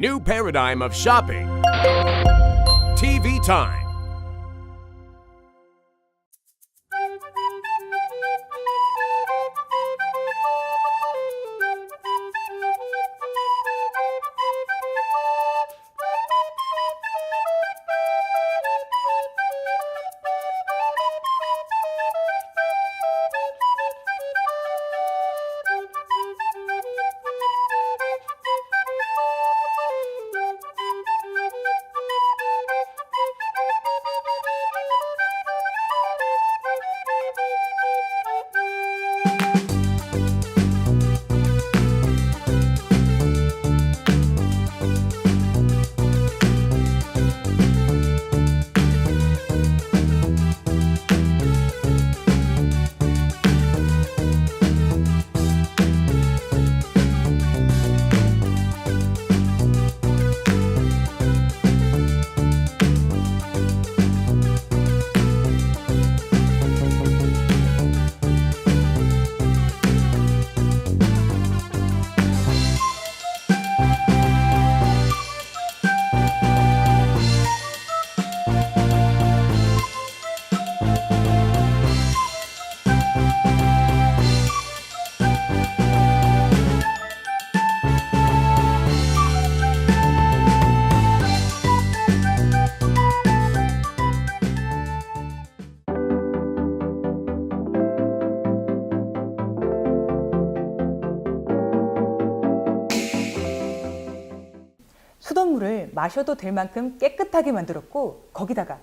New paradigm of shopping. TV time. 수돗물을 마셔도 될 만큼 깨끗하게 만들었고 거기다가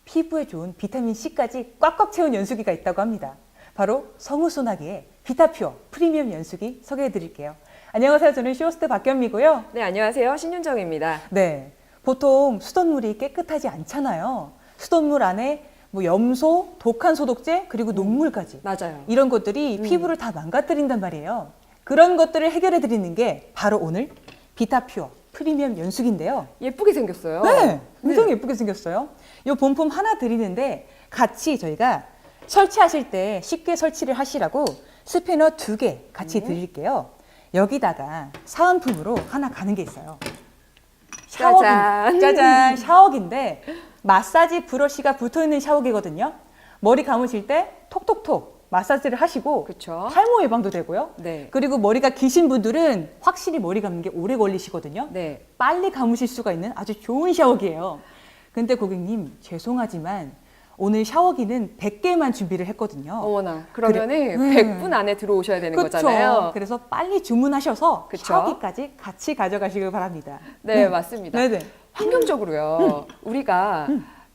피부에 좋은 비타민C까지 꽉꽉 채운 연수기가 있다고 합니다. 바로 성우소나기의 비타퓨어 프리미엄 연수기 소개해 드릴게요. 안녕하세요. 저는 쇼호스트 박현미고요. 네, 안녕하세요. 신윤정입니다. 네, 보통 수돗물이 깨끗하지 않잖아요. 수돗물 안에 뭐 염소, 독한 소독제, 그리고 녹물까지 맞아요. 이런 것들이 피부를 다 망가뜨린단 말이에요. 그런 것들을 해결해 드리는 게 바로 오늘 비타퓨어 프리미엄 연수기인데요. 예쁘게 생겼어요. 네, 굉장히 예쁘게 생겼어요. 이 본품 하나 드리는데 같이 저희가 설치하실 때 쉽게 설치를 하시라고 스패너 2개 같이 드릴게요. 여기다가 사은품으로 하나 가는 게 있어요. 짜잔. 짜잔, 샤워기인데 마사지 브러쉬가 붙어있는 샤워기거든요. 머리 감으실 때 톡톡톡 마사지를 하시고 그쵸. 탈모 예방도 되고요. 네. 그리고 머리가 기신 분들은 확실히 머리 감는 게 오래 걸리시거든요. 네. 빨리 감으실 수가 있는 아주 좋은 샤워기예요. 근데 고객님 죄송하지만 오늘 샤워기는 100개만 준비를 했거든요. 어머나, 그러면은 그래. 100분 안에 들어오셔야 되는 그쵸? 거잖아요. 그래서 빨리 주문하셔서 그쵸? 샤워기까지 같이 가져가시길 바랍니다. 네, 맞습니다. 네네. 환경적으로요. 우리가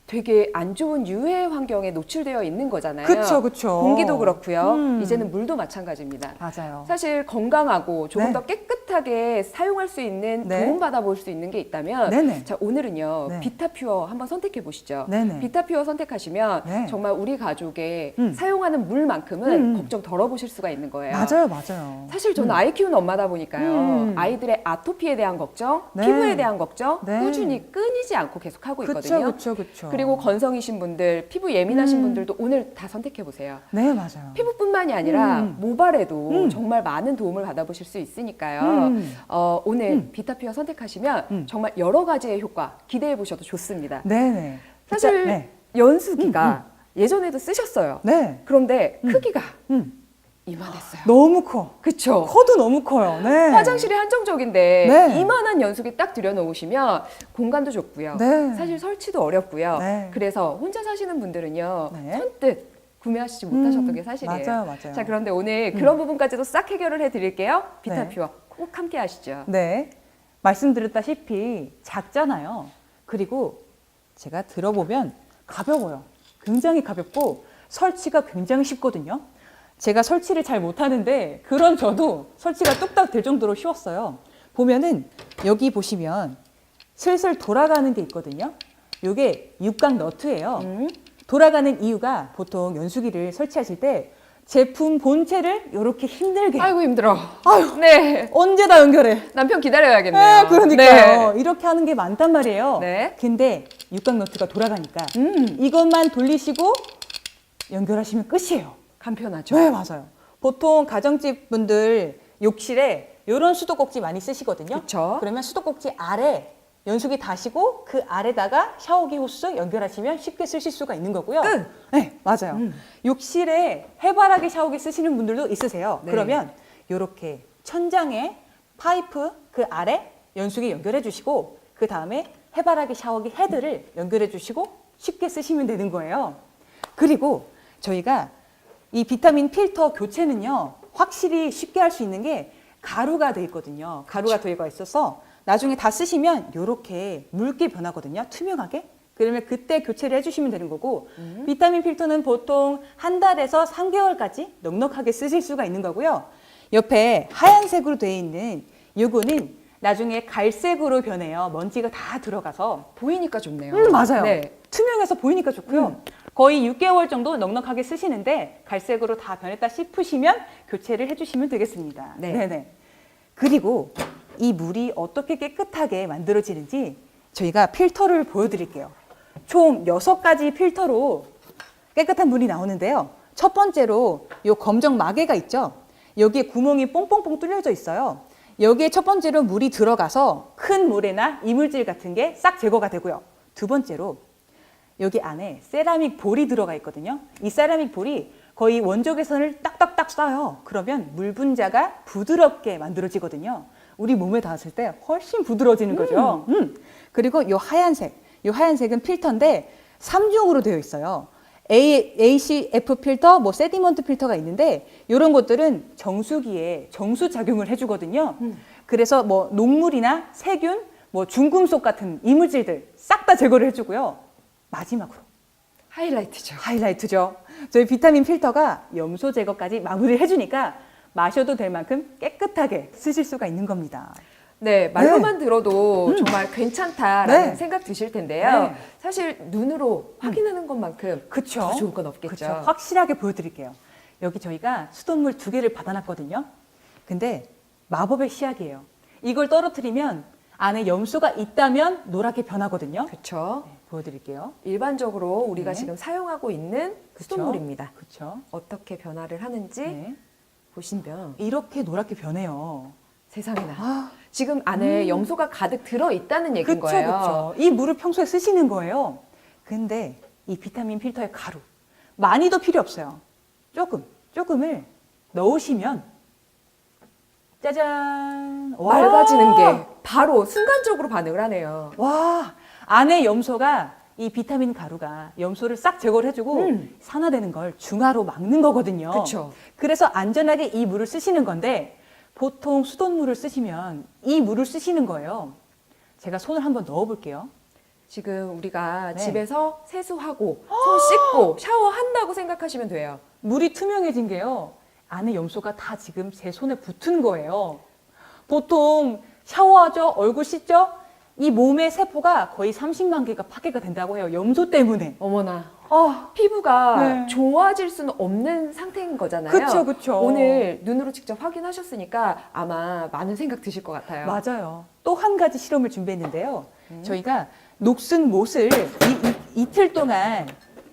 되게 안 좋은 유해 환경에 노출되어 있는 거잖아요. 그쵸, 그쵸. 공기도 그렇고요. 이제는 물도 마찬가지입니다. 맞아요. 사실 건강하고 조금 네. 더 깨끗하게 사용할 수 있는 네. 도움받아 볼 수 있는 게 있다면 네네. 자, 오늘은요. 네. 비타퓨어 한번 선택해 보시죠. 네네. 비타퓨어 선택하시면 네. 정말 우리 가족의 사용하는 물만큼은 걱정 덜어보실 수가 있는 거예요. 맞아요, 맞아요. 사실 저는 아이 키우는 엄마다 보니까요. 아이들의 아토피에 대한 걱정, 네. 피부에 대한 걱정 네. 꾸준히 끊이지 않고 계속 하고 그쵸, 있거든요. 그쵸, 그쵸. 그리고 건성이신 분들, 피부 예민하신 분들도 오늘 다 선택해 보세요. 네, 맞아요. 피부뿐만이 아니라 모발에도 정말 많은 도움을 받아보실 수 있으니까요. 오늘 비타퓨어 선택하시면 정말 여러 가지의 효과 기대해 보셔도 좋습니다. 네네. 사실 네. 연수기가 예전에도 쓰셨어요. 네. 그런데 크기가 음. 이만했어요. 너무 커. 그쵸? 커도 너무 커요. 네. 화장실이 한정적인데 네. 이만한 연수기 딱 들여놓으시면 공간도 좁고요. 네. 사실 설치도 어렵고요. 네. 그래서 혼자 사시는 분들은요. 네. 선뜻 구매하시지 못하셨던 게 사실이에요. 맞아요, 맞아요. 자, 그런데 오늘 그런 부분까지도 싹 해결을 해드릴게요. 비타퓨어 꼭 함께 하시죠. 네. 말씀드렸다시피 작잖아요. 그리고 제가 들어보면 가벼워요. 굉장히 가볍고 설치가 굉장히 쉽거든요. 제가 설치를 잘 못하는데 그런 저도 설치가 뚝딱 될 정도로 쉬웠어요. 보면은 여기 보시면 슬슬 돌아가는 게 있거든요. 이게 육각 너트예요. 돌아가는 이유가 보통 연수기를 설치하실 때 제품 본체를 이렇게 힘들게 아이고 힘들어. 아유, 네. 언제 다 연결해? 남편 기다려야겠네요. 네, 그러니까요. 네. 이렇게 하는 게 많단 말이에요. 네. 근데 육각 너트가 돌아가니까 이것만 돌리시고 연결하시면 끝이에요. 간편하죠. 네, 맞아요. 보통 가정집 분들 욕실에 이런 수도꼭지 많이 쓰시거든요. 그쵸. 그러면 수도꼭지 아래 연수기 다시고 그 아래다가 샤워기 호스 연결하시면 쉽게 쓰실 수가 있는 거고요. 끝! 네, 맞아요. 욕실에 해바라기 샤워기 쓰시는 분들도 있으세요. 네. 그러면 이렇게 천장에 파이프 그 아래 연수기 연결해 주시고 그 다음에 해바라기 샤워기 헤드를 연결해 주시고 쉽게 쓰시면 되는 거예요. 그리고 저희가 이 비타민 필터 교체는요, 확실히 쉽게 할 수 있는 게 가루가 돼 있거든요. 가루가 들어가 있어서 나중에 다 쓰시면 이렇게 묽게 변하거든요. 투명하게. 그러면 그때 교체를 해주시면 되는 거고, 비타민 필터는 보통 한 달에서 3개월까지 넉넉하게 쓰실 수가 있는 거고요. 옆에 하얀색으로 되어 있는 요거는 나중에 갈색으로 변해요. 먼지가 다 들어가서. 보이니까 좋네요. 맞아요. 네. 투명해서 보이니까 좋고요. 거의 6개월 정도 넉넉하게 쓰시는데 갈색으로 다 변했다 싶으시면 교체를 해주시면 되겠습니다. 네. 네네. 그리고 이 물이 어떻게 깨끗하게 만들어지는지 저희가 필터를 보여드릴게요. 총 6가지 필터로 깨끗한 물이 나오는데요. 첫 번째로 이 검정 마개가 있죠. 여기에 구멍이 뽕뽕뽕 뚫려져 있어요. 여기에 첫 번째로 물이 들어가서 큰 모래나 이물질 같은 게 싹 제거가 되고요. 두 번째로 여기 안에 세라믹 볼이 들어가 있거든요. 이 세라믹 볼이 거의 원조 개선을 딱딱딱 쌓아요. 그러면 물 분자가 부드럽게 만들어지거든요. 우리 몸에 닿았을 때 훨씬 부드러워지는 거죠. 그리고 이 하얀색은 필터인데 3중으로 되어 있어요. ACF 필터, 뭐 세디먼트 필터가 있는데 이런 것들은 정수기에 정수 작용을 해주거든요. 그래서 뭐 녹물이나 세균, 뭐 중금속 같은 이물질들 싹 다 제거를 해주고요. 마지막으로 하이라이트죠. 저희 비타민 필터가 염소 제거까지 마무리를 해주니까 마셔도 될 만큼 깨끗하게 쓰실 수가 있는 겁니다. 네, 말로만 들어도 정말 괜찮다라는 네. 생각 드실 텐데요. 네. 사실 눈으로 확인하는 것만큼 그쵸? 더 좋은 건 없겠죠. 그쵸? 확실하게 보여드릴게요. 여기 저희가 수돗물 2개를 받아놨거든요. 근데 마법의 씨앗이에요. 이걸 떨어뜨리면 안에 염소가 있다면 노랗게 변하거든요. 그렇죠. 네, 보여드릴게요. 일반적으로 우리가 네. 지금 사용하고 있는 그쵸? 수돗물입니다. 그렇죠. 어떻게 변화를 하는지 네. 보시면 이렇게 노랗게 변해요. 세상에나 아, 지금 안에 염소가 가득 들어 있다는 얘기인 그쵸, 거예요. 그쵸. 이 물을 평소에 쓰시는 거예요. 근데 이 비타민 필터의 가루 많이도 필요 없어요. 조금을 넣으시면 짜잔, 와. 맑아지는 게 바로 순간적으로 반응을 하네요. 와, 안에 염소가 이 비타민 가루가 염소를 싹 제거를 해주고 산화되는 걸 중화로 막는 거거든요. 그쵸. 그래서 안전하게 이 물을 쓰시는 건데 보통 수돗물을 쓰시면 이 물을 쓰시는 거예요. 제가 손을 한번 넣어볼게요. 지금 우리가 네. 집에서 세수하고 손 씻고 샤워한다고 생각하시면 돼요. 물이 투명해진 게요. 안에 염소가 다 지금 제 손에 붙은 거예요. 보통 샤워하죠, 얼굴 씻죠. 이 몸의 세포가 거의 30만 개가 파괴가 된다고 해요. 염소 때문에. 어머나. 아, 피부가 네. 좋아질 수는 없는 상태인 거잖아요. 그쵸. 오늘 눈으로 직접 확인하셨으니까 아마 많은 생각 드실 것 같아요. 맞아요. 또 한 가지 실험을 준비했는데요. 저희가 녹슨 못을 이틀 동안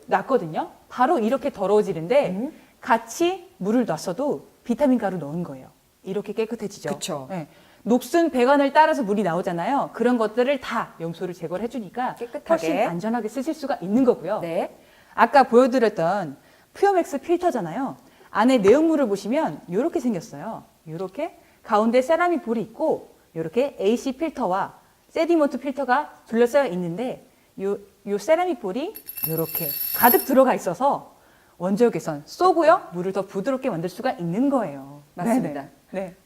놨거든요. 바로 이렇게 더러워지는데 같이 물을 놨어도 비타민 가루 넣은 거예요. 이렇게 깨끗해지죠. 그쵸. 네. 녹슨 배관을 따라서 물이 나오잖아요. 그런 것들을 다 염소를 제거를 해주니까 깨끗하게. 훨씬 안전하게 쓰실 수가 있는 거고요. 네. 아까 보여드렸던 퓨어맥스 필터잖아요. 안에 내용물을 보시면 이렇게 생겼어요. 이렇게 가운데 세라믹 볼이 있고 이렇게 AC 필터와 세디먼트 필터가 둘러싸여 있는데 요 세라믹 볼이 이렇게 가득 들어가 있어서 원적 개선 쏘고요. 물을 더 부드럽게 만들 수가 있는 거예요. 맞습니다. 네.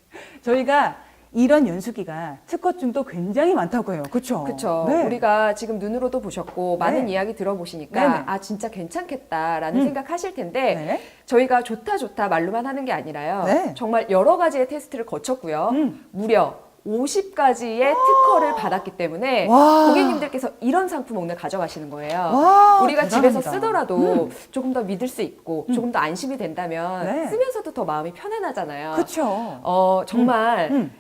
저희가 이런 연수기가 특허증도 굉장히 많다고 해요. 그렇죠? 그렇죠. 네. 우리가 지금 눈으로도 보셨고 많은 네. 이야기 들어보시니까 네네. 아 진짜 괜찮겠다라는 생각하실 텐데 네. 저희가 좋다 말로만 하는 게 아니라요. 네. 정말 여러 가지의 테스트를 거쳤고요. 무려 50가지의 특허를 받았기 때문에 와. 고객님들께서 이런 상품 오늘 가져가시는 거예요. 와, 우리가 대단합니다. 집에서 쓰더라도 조금 더 믿을 수 있고 조금 더 안심이 된다면 네. 쓰면서도 더 마음이 편안하잖아요. 그렇죠. 정말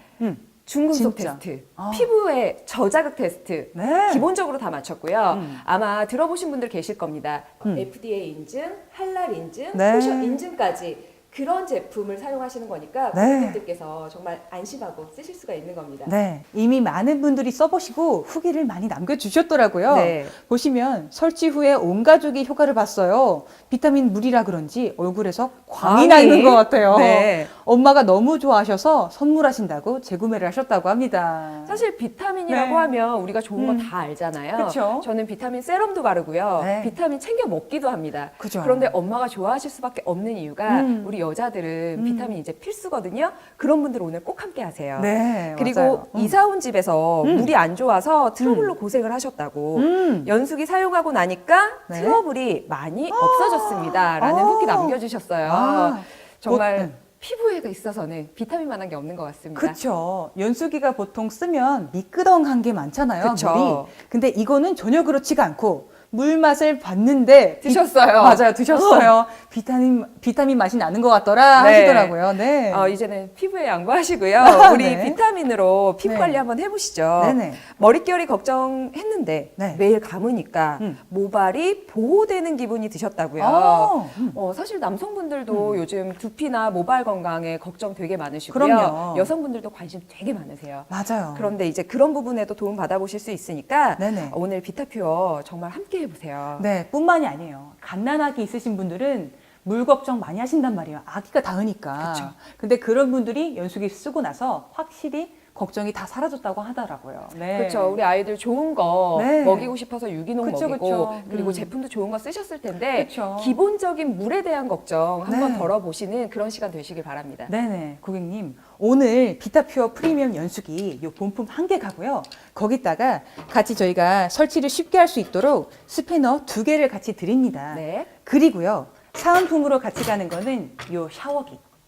중금속 진짜. 테스트, 아. 피부의 저자극 테스트 네. 기본적으로 다 마쳤고요. 아마 들어보신 분들 계실 겁니다. FDA 인증, 할랄 인증, 네. 코셔 인증까지 그런 제품을 사용하시는 거니까 네. 고객님들께서 정말 안심하고 쓰실 수가 있는 겁니다. 네, 이미 많은 분들이 써보시고 후기를 많이 남겨주셨더라고요. 네. 보시면 설치 후에 온 가족이 효과를 봤어요. 비타민 물이라 그런지 얼굴에서 광이 광이? 나는 것 같아요. 네. 엄마가 너무 좋아하셔서 선물하신다고 재구매를 하셨다고 합니다. 사실 비타민이라고 네. 하면 우리가 좋은 거 다 알잖아요. 그쵸? 저는 비타민 세럼도 바르고요. 네. 비타민 챙겨 먹기도 합니다. 그죠. 그런데 엄마가 좋아하실 수밖에 없는 이유가 우리 여자들은 비타민 이제 필수거든요. 그런 분들 오늘 꼭 함께 하세요. 네, 그리고 맞아요. 이사 온 집에서 물이 안 좋아서 트러블로 고생을 하셨다고 연수기 사용하고 나니까 네. 트러블이 많이 없어졌습니다. 라는 후기 남겨주셨어요. 아. 정말 뭐, 피부에가 있어서는 비타민만한 게 없는 것 같습니다. 그렇죠. 연수기가 보통 쓰면 미끄덩한 게 많잖아요. 그쵸. 물이. 근데 이거는 전혀 그렇지가 않고 물 맛을 봤는데 드셨어요. 맞아요, 드셨어요. 비타민 맛이 나는 것 같더라 네. 하시더라고요. 네. 이제는 피부에 양보하시고요. 우리 네. 비타민으로 피부 네. 관리 한번 해보시죠. 네네. 머릿결이 걱정했는데 네. 매일 감으니까 모발이 보호되는 기분이 드셨다고요. 사실 남성분들도 요즘 두피나 모발 건강에 걱정 되게 많으시고요. 그럼요. 여성분들도 관심 되게 많으세요. 맞아요. 그런데 이제 그런 부분에도 도움 받아보실 수 있으니까 네네. 오늘 비타퓨어 정말 함께 해보세요. 네, 뿐만이 아니에요. 갓난아기 있으신 분들은 물 걱정 많이 하신단 말이에요. 아기가 닿으니까. 그쵸. 근데 그런 분들이 연수기 쓰고 나서 확실히 걱정이 다 사라졌다고 하더라고요. 네. 그렇죠. 우리 아이들 좋은 거 네. 먹이고 싶어서 유기농 그쵸, 먹이고 그쵸. 그리고 제품도 좋은 거 쓰셨을 텐데 그쵸. 기본적인 물에 대한 걱정 한번 네. 덜어보시는 그런 시간 되시길 바랍니다. 네네, 고객님. 오늘 비타퓨어 프리미엄 연수기 요 본품 한 개 가고요. 거기다가 같이 저희가 설치를 쉽게 할 수 있도록 스패너 2개를 같이 드립니다. 네. 그리고요, 사은품으로 같이 가는 거는 요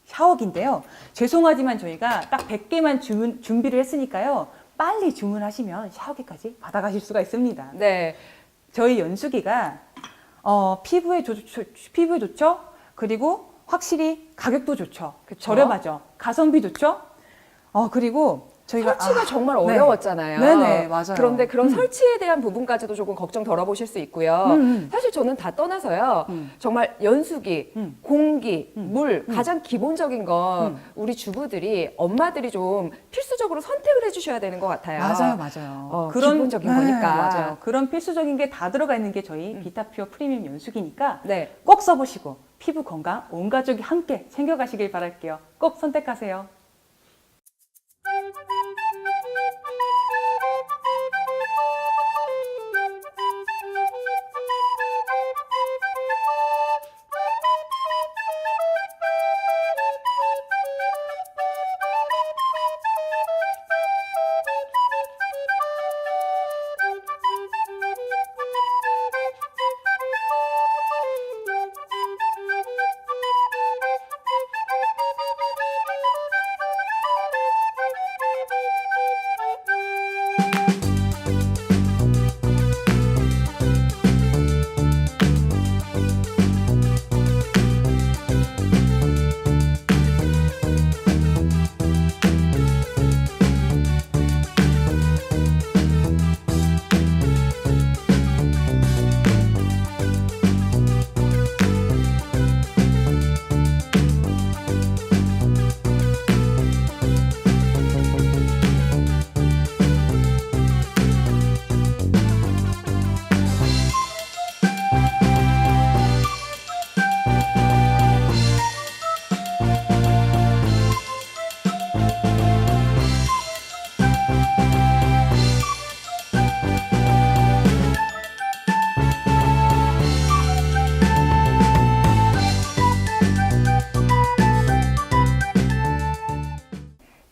샤워기인데요. 죄송하지만 저희가 딱 100개만 준비를 했으니까요. 빨리 주문하시면 샤워기까지 받아가실 수가 있습니다. 네. 저희 연수기가 피부에 좋죠. 그리고 확실히 가격도 좋죠. 그쵸? 저렴하죠. 가성비 좋죠. 그리고 저희가 설치가 정말 네. 어려웠잖아요. 네네, 맞아요. 그런데 그런 설치에 대한 부분까지도 조금 걱정 덜어보실 수 있고요. 사실 저는 다 떠나서요. 정말 연수기, 공기, 물 가장 기본적인 건 우리 주부들이 엄마들이 좀 필수적으로 선택을 해주셔야 되는 것 같아요. 맞아요. 기본적인 거니까. 맞아요. 그런 필수적인 게 다 들어가 있는 게 저희 비타퓨어 프리미엄 연수기니까 네. 꼭 써보시고 피부 건강 온 가족이 함께 챙겨가시길 바랄게요. 꼭 선택하세요.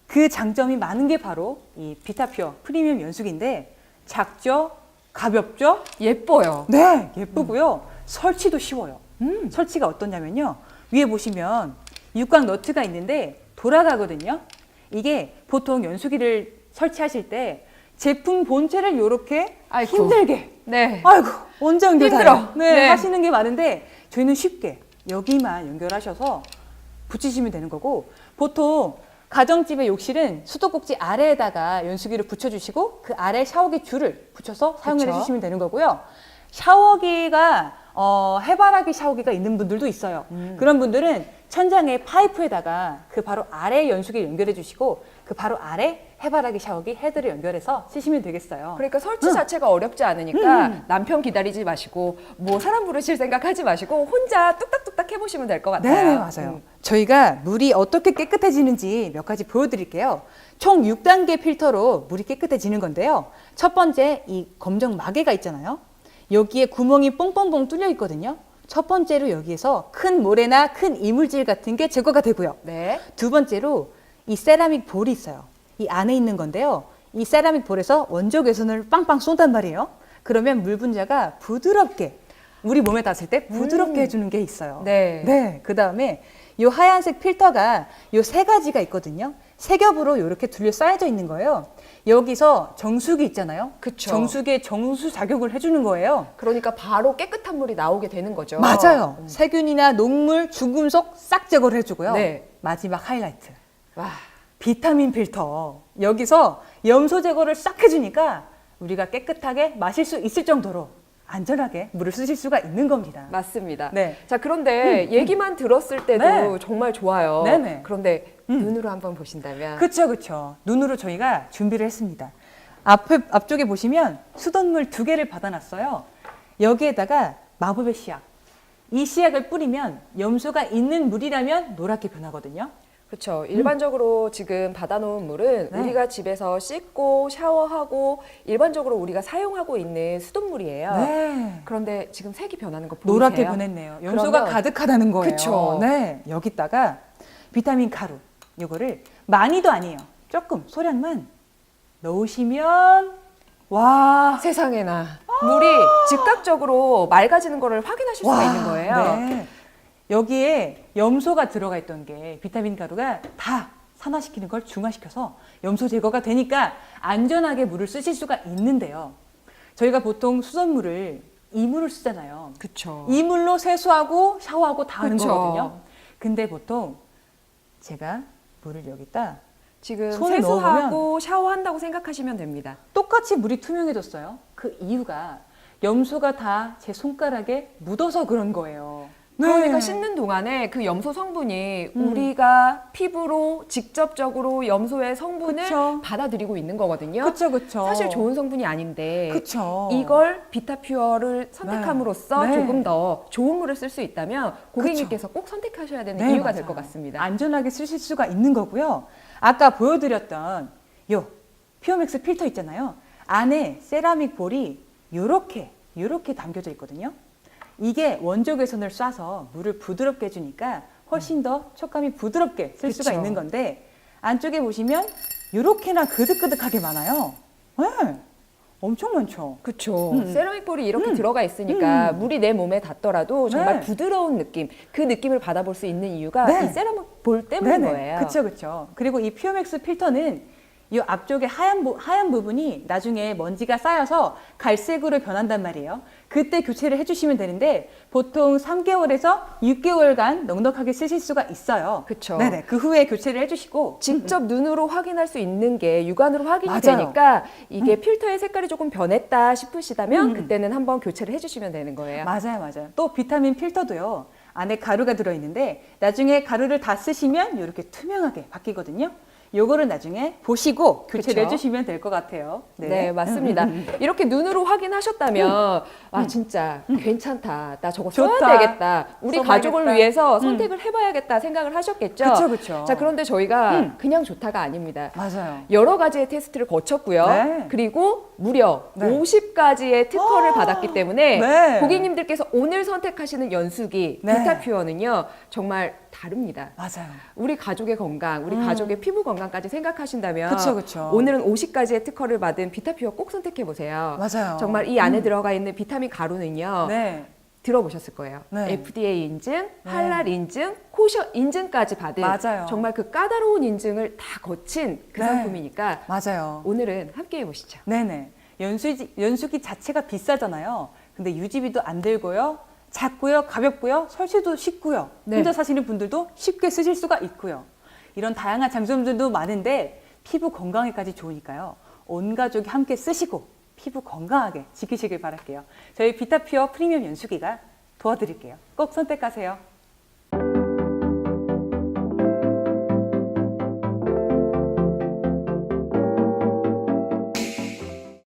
그 장점이 많은 게 바로 이 비타퓨어 프리미엄 연수기인데 작죠? 가볍죠? 예뻐요. 네, 예쁘고요. 설치도 쉬워요. 설치가 어떠냐면요. 위에 보시면 육각 너트가 있는데 돌아가거든요. 이게 보통 연수기를 설치하실 때 제품 본체를 이렇게 아이고. 힘들게 네. 아이고 언제 연결해요? 힘들어. 네, 네. 하시는 게 많은데 저희는 쉽게 여기만 연결하셔서 붙이시면 되는 거고 보통 가정집의 욕실은 수도꼭지 아래에다가 연수기를 붙여주시고 그 아래 샤워기 줄을 붙여서 사용을 그쵸. 해주시면 되는 거고요. 샤워기가 해바라기 샤워기가 있는 분들도 있어요. 그런 분들은 천장에 파이프에다가 그 바로 아래 연수기 연결해 주시고 그 바로 아래 해바라기 샤워기 헤드를 연결해서 쓰시면 되겠어요. 그러니까 설치 자체가 어렵지 않으니까 남편 기다리지 마시고 뭐 사람 부르실 생각하지 마시고 혼자 뚝딱뚝딱 해보시면 될 것 같아요. 네, 맞아요. 저희가 물이 어떻게 깨끗해지는지 몇 가지 보여드릴게요. 총 6단계 필터로 물이 깨끗해지는 건데요. 첫 번째, 이 검정 마개가 있잖아요. 여기에 구멍이 뽕뽕뽕 뚫려 있거든요. 첫 번째로 여기에서 큰 모래나 큰 이물질 같은 게 제거가 되고요. 네. 두 번째로 이 세라믹 볼이 있어요. 이 안에 있는 건데요. 이 세라믹 볼에서 원적 외선을 빵빵 쏜단 말이에요. 그러면 물 분자가 부드럽게 우리 몸에 닿았을 때 부드럽게 해주는 게 있어요. 네. 네. 그 다음에 이 하얀색 필터가 이 세 가지가 있거든요. 세 겹으로 이렇게 둘러싸여져 있는 거예요. 여기서 정수기 있잖아요. 그쵸. 정수기에 정수 작용을 해주는 거예요. 그러니까 바로 깨끗한 물이 나오게 되는 거죠. 맞아요. 세균이나 녹물, 중금속 싹 제거를 해주고요. 네. 마지막 하이라이트. 와. 비타민 필터. 여기서 염소 제거를 싹 해주니까 우리가 깨끗하게 마실 수 있을 정도로 안전하게 물을 쓰실 수가 있는 겁니다. 맞습니다. 네. 자, 그런데 얘기만 들었을 때도 네. 정말 좋아요. 네네. 그런데 눈으로 한번 보신다면 그쵸, 그쵸. 눈으로 저희가 준비를 했습니다. 앞쪽에 보시면 수돗물 2개를 받아놨어요. 여기에다가 마법의 씨앗. 이 씨앗을 뿌리면 염소가 있는 물이라면 노랗게 변하거든요. 그렇죠. 일반적으로 지금 받아놓은 물은 네. 우리가 집에서 씻고 샤워하고 일반적으로 우리가 사용하고 있는 수돗물이에요. 네. 그런데 지금 색이 변하는 거 보이세요? 노랗게 변했네요. 염소가 그러면- 가득하다는 거예요. 그쵸. 네. 여기다가 비타민 가루. 요거를 많이도 아니에요. 조금 소량만 넣으시면 와. 세상에나 물이 즉각적으로 맑아지는 거를 확인하실 수가 있는 거예요. 네. 여기에 염소가 들어가 있던 게 비타민 가루가 다 산화시키는 걸 중화시켜서 염소 제거가 되니까 안전하게 물을 쓰실 수가 있는데요. 저희가 보통 수돗물을 이물을 쓰잖아요. 그렇죠. 이물로 세수하고 샤워하고 다 하는 그쵸. 거거든요. 근데 보통 제가 물을 여기다 지금 손을 세수하고 샤워한다고 생각하시면 됩니다. 똑같이 물이 투명해졌어요. 그 이유가 염소가 다 제 손가락에 묻어서 그런 거예요. 그러니까 네. 씻는 동안에 그 염소 성분이 우리가 피부로 직접적으로 염소의 성분을 그쵸. 받아들이고 있는 거거든요. 그쵸, 그쵸. 사실 좋은 성분이 아닌데 그쵸. 이걸 비타퓨어를 선택함으로써 네. 조금 더 좋은 물을 쓸 수 있다면 고객님께서 꼭 선택하셔야 되는 네, 이유가 될 것 맞아요. 같습니다. 안전하게 쓰실 수가 있는 거고요. 아까 보여드렸던 요 피오맥스 필터 있잖아요. 안에 세라믹 볼이 요렇게 담겨져 있거든요. 이게 원적외선을 쏴서 물을 부드럽게 해주니까 훨씬 더 촉감이 부드럽게 쓸 수가 그쵸. 있는 건데 안쪽에 보시면 요렇게나 그득그득하게 많아요. 네, 엄청 많죠. 그렇죠. 세라믹 볼이 이렇게 들어가 있으니까 물이 내 몸에 닿더라도 정말 네. 부드러운 느낌, 그 느낌을 받아볼 수 있는 이유가 네. 이 세라믹 볼 때문인 거예요. 그렇죠, 그렇죠. 그리고 이 피오맥스 필터는 이 앞쪽에 하얀 부분이 나중에 먼지가 쌓여서 갈색으로 변한단 말이에요. 그때 교체를 해주시면 되는데 보통 3개월에서 6개월간 넉넉하게 쓰실 수가 있어요. 그쵸. 네네. 그 후에 교체를 해주시고 직접 눈으로 확인할 수 있는 게 육안으로 확인이 맞아요. 되니까 이게 필터의 색깔이 조금 변했다 싶으시다면 그때는 한번 교체를 해주시면 되는 거예요. 맞아요. 또 비타민 필터도요. 안에 가루가 들어있는데 나중에 가루를 다 쓰시면 이렇게 투명하게 바뀌거든요. 요거를 나중에 보시고 교체를 그쵸? 해주시면 될 것 같아요. 네, 맞습니다. 이렇게 눈으로 확인하셨다면 아 진짜 괜찮다. 나 저거 써야 좋다. 되겠다. 우리 써봐야겠다. 가족을 위해서 선택을 해봐야겠다 생각을 하셨겠죠? 그쵸. 자, 그런데 저희가 그냥 좋다가 아닙니다. 맞아요. 여러 가지의 테스트를 거쳤고요. 네. 그리고 무려 네. 50가지의 특허를 받았기 때문에 네. 고객님들께서 오늘 선택하시는 연수기 네. 비타퓨어는요 정말 다릅니다. 맞아요. 우리 가족의 건강, 우리 가족의 피부 건강까지 생각하신다면 그쵸. 오늘은 50가지의 특허를 받은 비타퓨어 꼭 선택해 보세요. 맞아요. 정말 이 안에 들어가 있는 비타민 가루는요. 네. 들어보셨을 거예요. 네. FDA 인증, 할랄 인증, 코셔 인증까지 받은 맞아요. 정말 그 까다로운 인증을 다 거친 그 네. 상품이니까 맞아요. 오늘은 함께 해보시죠. 네네. 연수기 자체가 비싸잖아요. 근데 유지비도 안 들고요. 작고요. 가볍고요. 설치도 쉽고요. 네. 혼자 사시는 분들도 쉽게 쓰실 수가 있고요. 이런 다양한 장점들도 많은데 피부 건강에까지 좋으니까요. 온 가족이 함께 쓰시고 피부 건강하게 지키시길 바랄게요. 저희 비타퓨어 프리미엄 연수기가 도와드릴게요. 꼭 선택하세요.